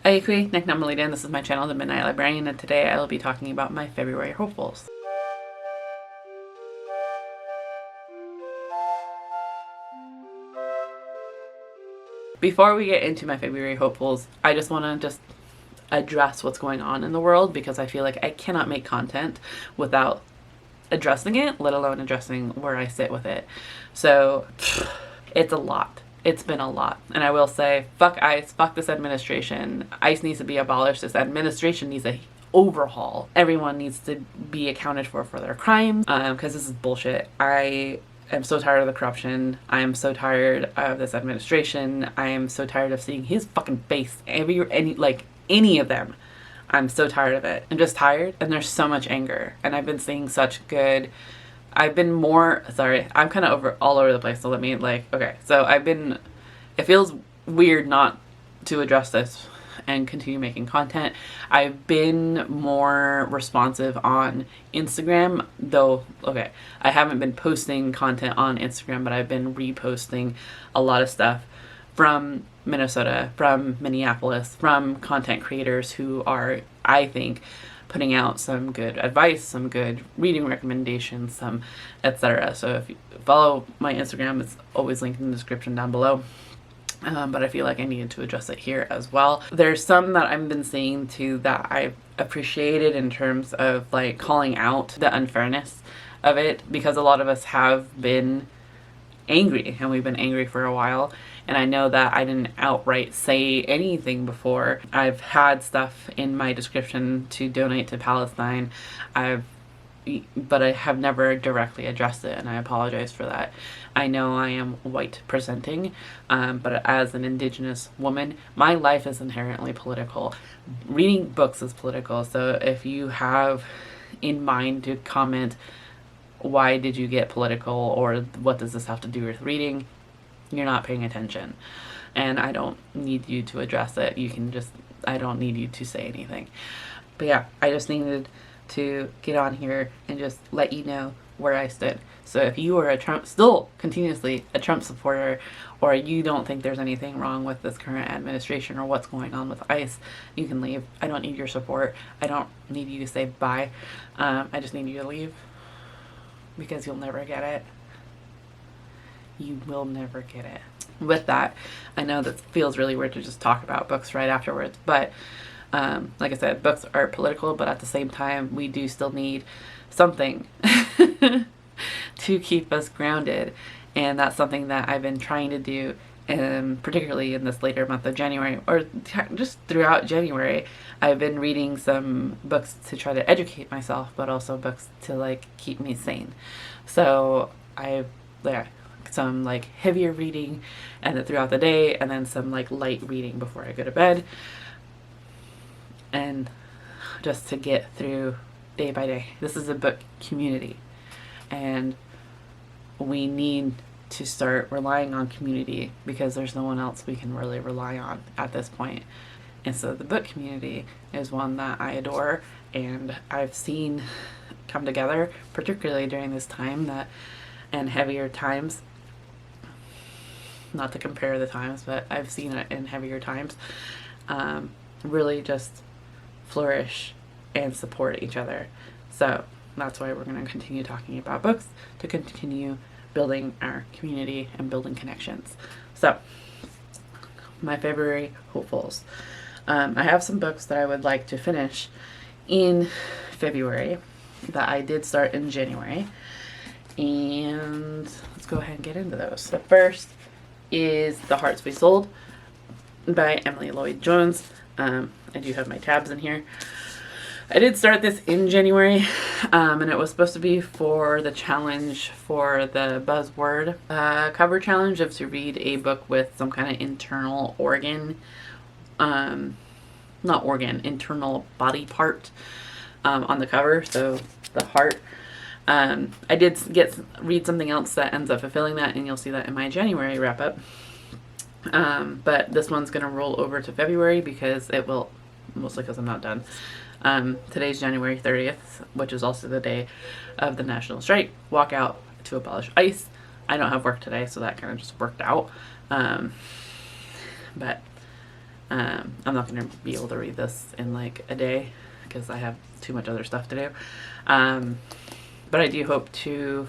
Aikui, Nick Namalita, this is my channel, The Midnight Librarian, and today I will be talking about my February hopefuls. Before we get into my February hopefuls, I just want to address what's going on in the world, because I feel like I cannot make content without addressing it, let alone addressing where I sit with it. So it's a lot. It's been a lot. And I will say, fuck ICE, fuck this administration. ICE needs to be abolished. This administration needs a overhaul. Everyone needs to be accounted for their crimes, because this is bullshit. I am so tired of the corruption. I am so tired of this administration. I am so tired of seeing his fucking face. Any of them. I'm so tired of it. I'm just tired, and there's so much anger. And I've been seeing such good... I'm kind of all over the place, so let me, okay. So it feels weird not to address this and continue making content. I've been more responsive on Instagram, though, okay, I haven't been posting content on Instagram, but I've been reposting a lot of stuff from Minnesota, from Minneapolis, from content creators who are, I think, putting out some good advice, some good reading recommendations, some etc. So if you follow my Instagram, it's always linked in the description down below. But I feel like I needed to address it here as well. There's some that I've been seeing too that I've appreciated in terms of like calling out the unfairness of it, because a lot of us have been angry, and we've been angry for a while. And I know that I didn't outright say anything before. I've had stuff in my description to donate to Palestine. But I have never directly addressed it, and I apologize for that. I know I am white presenting, but as an Indigenous woman, my life is inherently political. Reading books is political, so if you have in mind to comment, why did you get political, or what does this have to do with reading, you're not paying attention. And I don't need you to address it. I don't need you to say anything. But yeah, I just needed to get on here and just let you know where I stood. So if you are still continuously a Trump supporter, or you don't think there's anything wrong with this current administration or what's going on with ICE, you can leave. I don't need your support. I don't need you to say bye. I just need you to leave, because you'll never get it. You will never get it. With that, I know that feels really weird to just talk about books right afterwards, but like I said, books are political, but at the same time, we do still need something to keep us grounded. And that's something that I've been trying to do, particularly in this later month of January, or just throughout January. I've been reading some books to try to educate myself, but also books to keep me sane. So some heavier reading and then throughout the day, and then some light reading before I go to bed, and just to get through day by day. This is a book community, and we need to start relying on community, because there's no one else we can really rely on at this point. And so the book community is one that I adore, and I've seen come together, particularly during this time and heavier times. Not to compare the times, but I've seen it in heavier times, really just flourish and support each other. So that's why we're going to continue talking about books, to continue building our community and building connections. So my February hopefuls. I have some books that I would like to finish in February that I did start in January, and let's go ahead and get into those. The first is The Hearts We Sold by Emily Lloyd Jones. I do have my tabs in here. I did start this in January, and it was supposed to be for the challenge for the Buzzword cover challenge, of to read a book with some kind of internal organ, internal body part on the cover, so the heart. I did read something else that ends up fulfilling that, and you'll see that in my January wrap up. But this one's going to roll over to February, because it will, mostly because I'm not done. Today's January 30th, which is also the day of the national strike walkout to abolish ICE. I don't have work today, so that kind of just worked out. But I'm not going to be able to read this in like a day because I have too much other stuff to do. But I do hope to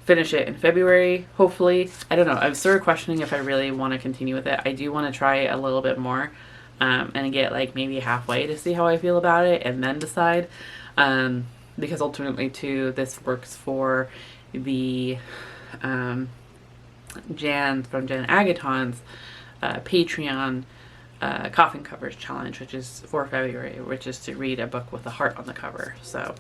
finish it in February, hopefully. I don't know. I'm sort of questioning if I really want to continue with it. I do want to try a little bit more and get like maybe halfway to see how I feel about it and then decide. Because ultimately, too, this works for the Jan from Jan Agaton's Patreon coffin covers challenge, which is for February, which is to read a book with a heart on the cover. So,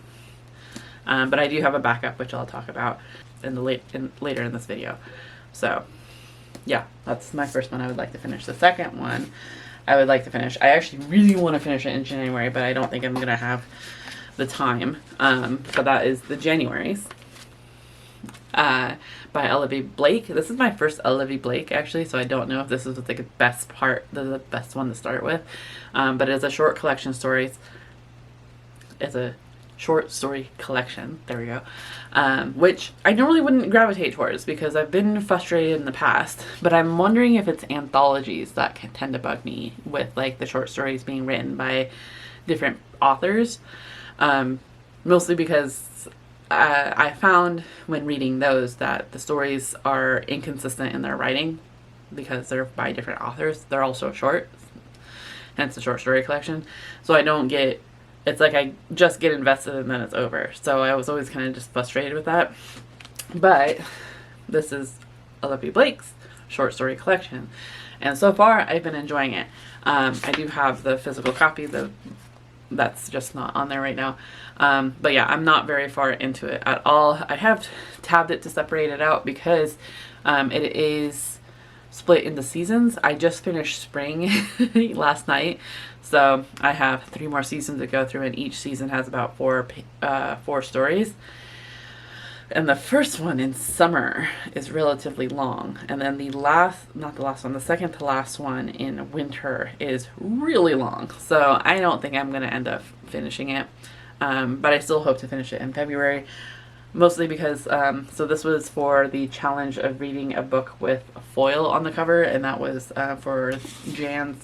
but I do have a backup, which I'll talk about later in this video. So, yeah, that's my first one I would like to finish. The second one I would like to finish. I actually really want to finish it in January, but I don't think I'm gonna have the time. So that is the Januaries. By Olivia Blake. This is my first Olivia Blake, actually, so I don't know if this is like the best one to start with. But it's a short collection stories. It's a short story collection. There we go. Which I normally wouldn't gravitate towards because I've been frustrated in the past. But I'm wondering if it's anthologies that can tend to bug me with like the short stories being written by different authors. Mostly because I found when reading those that the stories are inconsistent in their writing because they're by different authors. They're also short, hence the short story collection. So I don't get, it's like I just get invested and then it's over. So I was always kind of just frustrated with that. But this is Olivia Blake's short story collection. And so far I've been enjoying it. I do have the physical copy, that's just not on there right now. But yeah, I'm not very far into it at all. I have tabbed it to separate it out because it is split into seasons. I just finished spring last night, so I have 3 more seasons to go through, and each season has about 4 stories. And the first one in summer is relatively long. And then the second to last one in winter is really long. So I don't think I'm going to end up finishing it. But I still hope to finish it in February. Mostly because, so this was for the challenge of reading a book with a foil on the cover. And that was for Jan's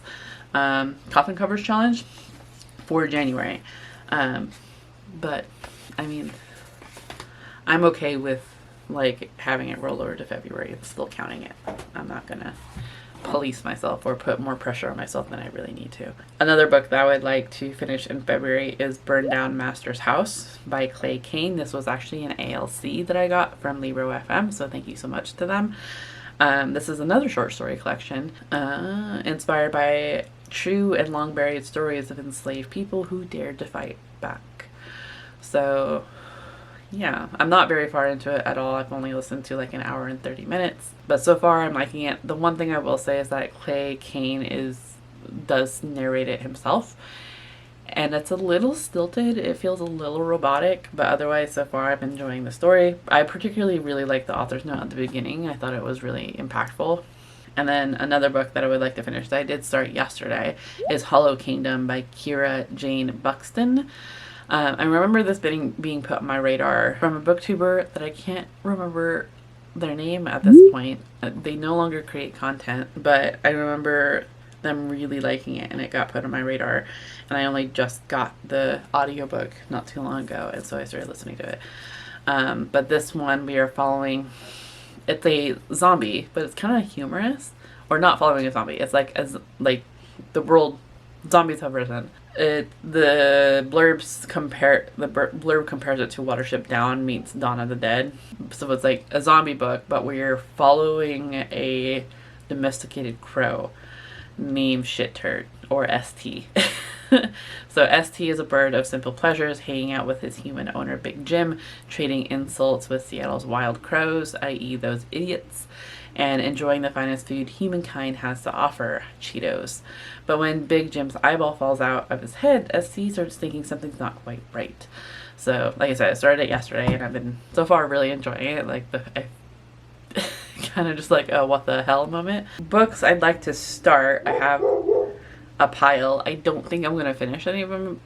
coffin covers challenge for January. But, I mean, I'm okay with like having it roll over to February and still counting it. I'm not gonna police myself or put more pressure on myself than I really need to. Another book that I would like to finish in February is Burn Down Master's House by Clay Kane. This was actually an ALC that I got from Libro FM, so thank you so much to them. This is another short story collection inspired by true and long buried stories of enslaved people who dared to fight back. So yeah, I'm not very far into it at all. I've only listened to like an hour and 30 minutes. But so far I'm liking it. The one thing I will say is that Clay Kane does narrate it himself. And it's a little stilted. It feels a little robotic. But otherwise, so far, I've been enjoying the story. I particularly really like the author's note at the beginning. I thought it was really impactful. And then another book that I would like to finish that I did start yesterday is Hollow Kingdom by Kira Jane Buxton. I remember this being put on my radar from a booktuber that I can't remember their name at this point. They no longer create content, but I remember them really liking it and it got put on my radar. And I only just got the audiobook not too long ago, and so I started listening to it. But this one we are following, it's a zombie, but it's kind of humorous. Or not following a zombie. It's like the world zombies have risen. The blurb compares it to Watership Down meets Dawn of the Dead. So it's like a zombie book, but we're following a domesticated crow named Shit Turd, or ST. So ST is a bird of simple pleasures, hanging out with his human owner Big Jim, trading insults with Seattle's wild crows, i.e. those idiots, and enjoying the finest food humankind has to offer, Cheetos. But when Big Jim's eyeball falls out of his head, ST starts thinking something's not quite right. So, like I said, I started it yesterday, and I've been, so far, really enjoying it. Like, I kind of just like a what the hell moment. Books I'd like to start, I have a pile. I don't think I'm going to finish any of them,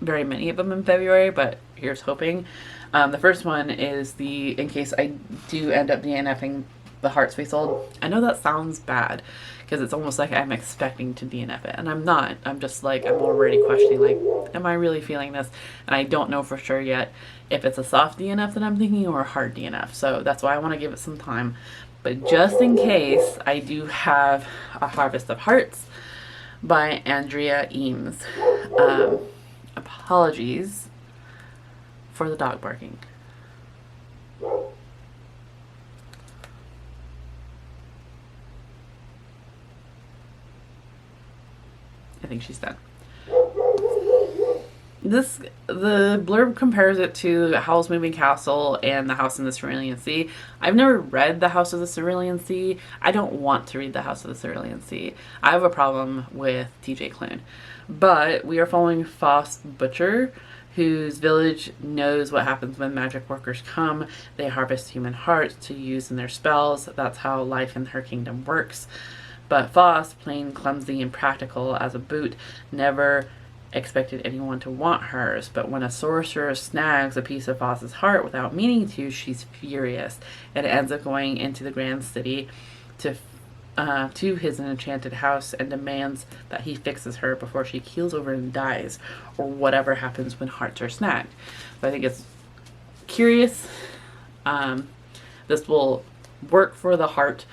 very many of them in February, but here's hoping. The first one is in case I do end up DNFing The Hearts We Sold. I know that sounds bad because it's almost like I'm expecting to DNF it, and I'm not. I'm just like, I'm already questioning, like, am I really feeling this? And I don't know for sure yet if it's a soft DNF that I'm thinking or a hard DNF. So that's why I want to give it some time. But just in case, I do have A Harvest of Hearts by Andrea Eames. Apologies for the dog barking. I think she's done. The blurb compares it to Howl's Moving Castle and The House in the Cerulean Sea. I've never read The House of the Cerulean Sea. I don't want to read The House of the Cerulean Sea. I have a problem with TJ Klune. But we are following Faust Butcher, whose village knows what happens when magic workers come. They harvest human hearts to use in their spells. That's how life in her kingdom works. But Faust, plain clumsy and practical as a boot, never expected anyone to want hers. But when a sorcerer snags a piece of Faust's heart without meaning to, she's furious and ends up going into the grand city to his enchanted house and demands that he fixes her before she keels over and dies, or whatever happens when hearts are snagged. So I think it's curious. This will work for the heart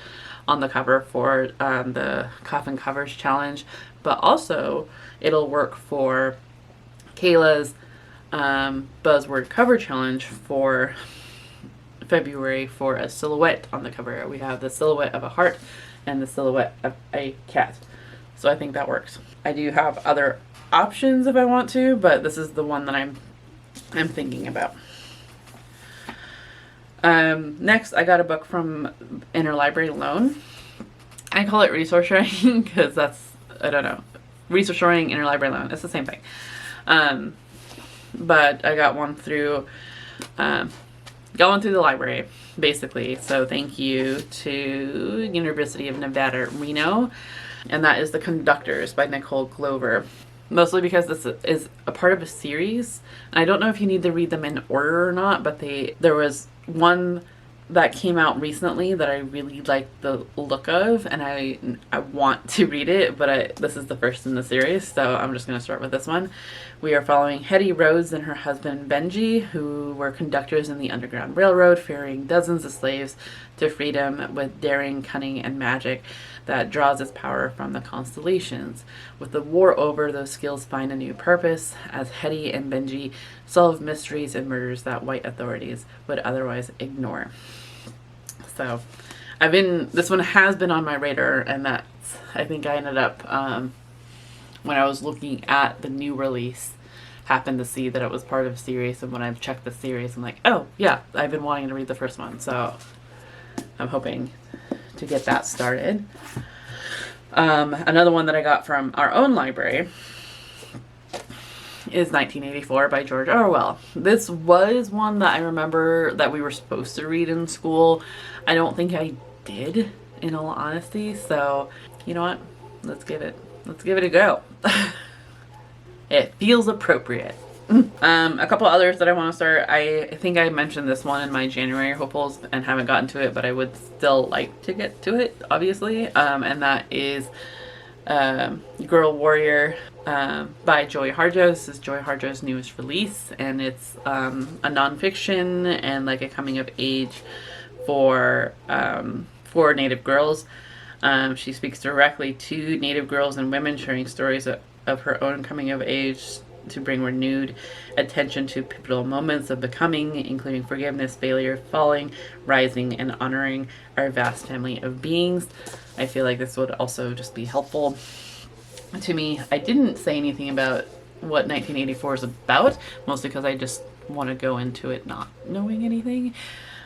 on the cover for the Coffin Covers Challenge, but also it'll work for Kayla's Buzzword Cover Challenge for February for a silhouette on the cover. We have the silhouette of a heart and the silhouette of a cat. So I think that works. I do have other options if I want to, but this is the one that I'm thinking about. Next, I got a book from Interlibrary Loan. I call it resource sharing because that's, I don't know, resource sharing, interlibrary loan, it's the same thing. But I got one through the library, basically. So thank you to University of Nevada, Reno. And that is The Conductors by Nicole Glover. Mostly because this is a part of a series. And I don't know if you need to read them in order or not, but there was one that came out recently that I really liked the look of, and I want to read it, but this is the first in the series, so I'm just going to start with this one. We are following Hetty Rhodes and her husband Benji, who were conductors in the Underground Railroad, ferrying dozens of slaves to freedom with daring, cunning, and magic that draws its power from the constellations. With the war over, those skills find a new purpose as Hetty and Benji solve mysteries and murders that white authorities would otherwise ignore. So this one has been on my radar, and I think I ended up, when I was looking at the new release, happened to see that it was part of a series, and when I checked the series, I'm like, oh yeah, I've been wanting to read the first one, so I'm hoping to get that started. Another one that I got from our own library is 1984 by George Orwell. This was one that I remember that we were supposed to read in school. I don't think I did, in all honesty, so you know what? Let's give it a go. It feels appropriate. A couple others that I want to start. I think I mentioned this one in my January hopefuls and haven't gotten to it, but I would still like to get to it, obviously. And that is Girl Warrior by Joy Harjo. This is Joy Harjo's newest release, and it's a nonfiction and like a coming of age for Native girls. She speaks directly to Native girls and women, sharing stories of her own coming of age to bring renewed attention to pivotal moments of becoming, including forgiveness, failure, falling, rising, and honoring our vast family of beings. I feel like this would also just be helpful to me. I didn't say anything about what 1984 is about, mostly because I just want to go into it not knowing anything.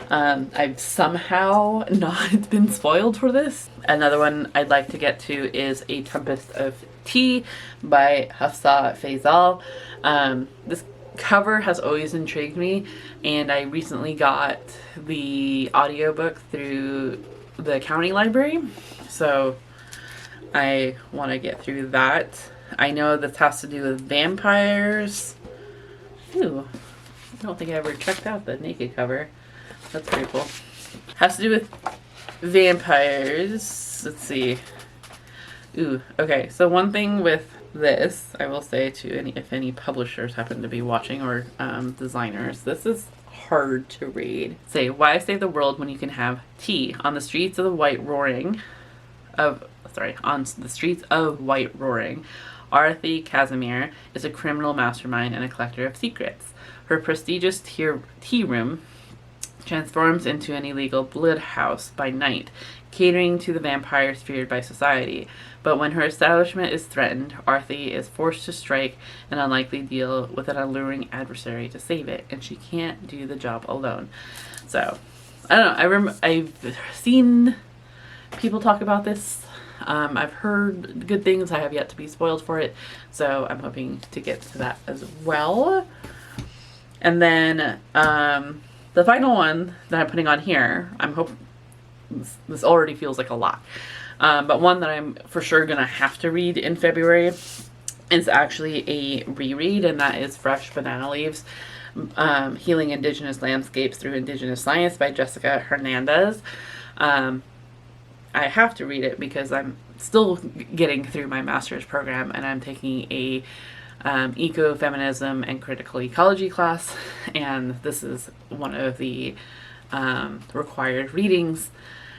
I've somehow not been spoiled for this. Another one I'd like to get to is A Tempest of Tea by Hafsa Faisal. This cover has always intrigued me, and I recently got the audiobook through the county library, so I want to get through that. I know this has to do with vampires. Ooh, I don't think I ever checked out the naked cover. That's pretty cool. Has to do with vampires. Let's see. Ooh, okay. So one thing with this, I will say to any, if any publishers happen to be watching or designers, this is hard to read. Say, why save the world when you can have tea on the streets of the White Roaring of on the streets of White Roaring. Arthi Casimir is a criminal mastermind and a collector of secrets. Her prestigious tea room transforms into an illegal blood house by night, catering to the vampires feared by society. But when her establishment is threatened, Arthi is forced to strike an unlikely deal with an alluring adversary to save it, and she can't do the job alone. So, I don't know. I've seen people talk about this. I've heard good things. I have yet to be spoiled for it, so I'm hoping to get to that as well. And then the final one that I'm putting on here, this already feels like a lot, but one that I'm for sure gonna have to read in February is actually a reread, and that is Fresh Banana Leaves, Healing Indigenous Landscapes Through Indigenous Science by Jessica Hernandez. I have to read it because I'm still getting through my master's program, and I'm taking a ecofeminism and critical ecology class, and this is one of the required readings,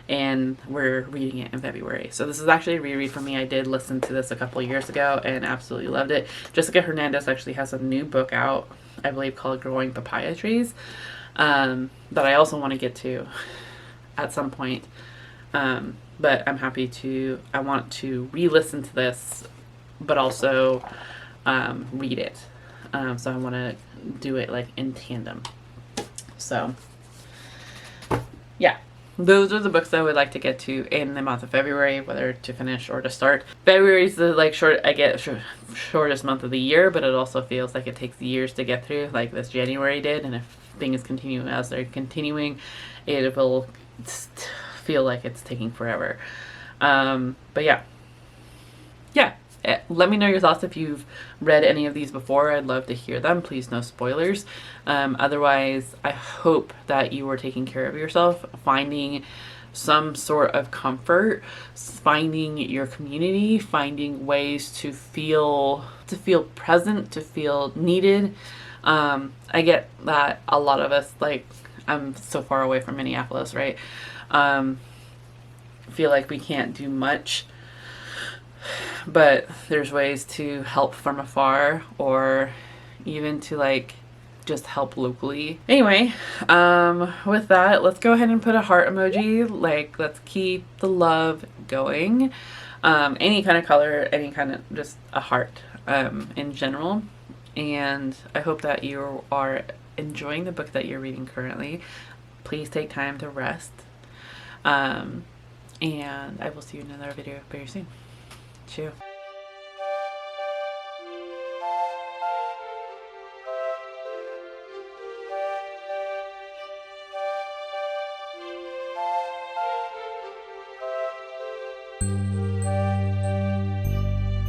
and we're reading it in February. So this is actually a reread for me. I did listen to this a couple years ago and absolutely loved it. Jessica Hernandez actually has a new book out, I believe, called Growing Papaya Trees, that I also want to get to at some point. But I'm happy to, I want to re-listen to this, but also read it. So I want to do it like in tandem. So yeah, those are the books I would like to get to in the month of February, whether to finish or to start. February is the shortest month of the year, but it also feels like it takes years to get through, like this January did. And if things continue as they're continuing, it will feel like it's taking forever. But yeah. Let me know your thoughts if you've read any of these before. I'd love to hear them. Please, no spoilers. Otherwise, I hope that you are taking care of yourself, finding some sort of comfort, finding your community, finding ways to feel present, to feel needed. I get that a lot of us, like, I'm so far away from Minneapolis, right? Feel like we can't do much, but there's ways to help from afar, or even to like just help locally. Anyway, with that, let's go ahead and put a heart emoji. Like, let's keep the love going. Any kind of color, any kind of, just a heart in general. And I hope that you are enjoying the book that you're reading currently. Please take time to rest. And I will see you in another video very soon. Cheers.